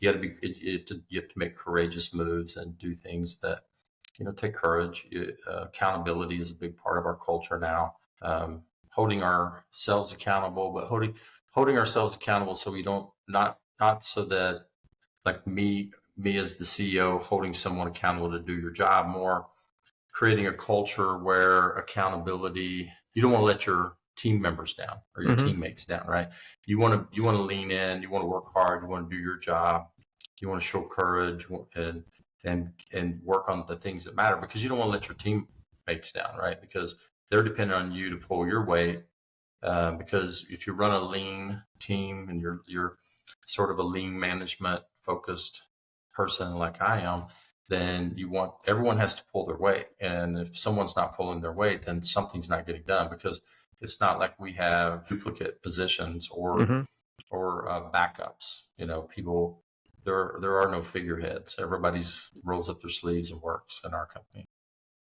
you got to be, you have to make courageous moves and do things that, take courage. Accountability is a big part of our culture now. Holding ourselves accountable, but holding ourselves accountable so we don't, not so that, like me as the CEO holding someone accountable to do your job, more creating a culture where accountability, you don't want to let your team members down or your teammates down, right? You want to lean in, you want to work hard, you want to do your job, you want to show courage and work on the things that matter, because you don't want to let your teammates down, right? Because they're dependent on you to pull your weight. Because if you run a lean team and you're sort of a lean management focused person like I am, then everyone has to pull their weight. And if someone's not pulling their weight, then something's not getting done, because it's not like we have duplicate positions or backups. People, there are no figureheads. Everybody's rolls up their sleeves and works in our company.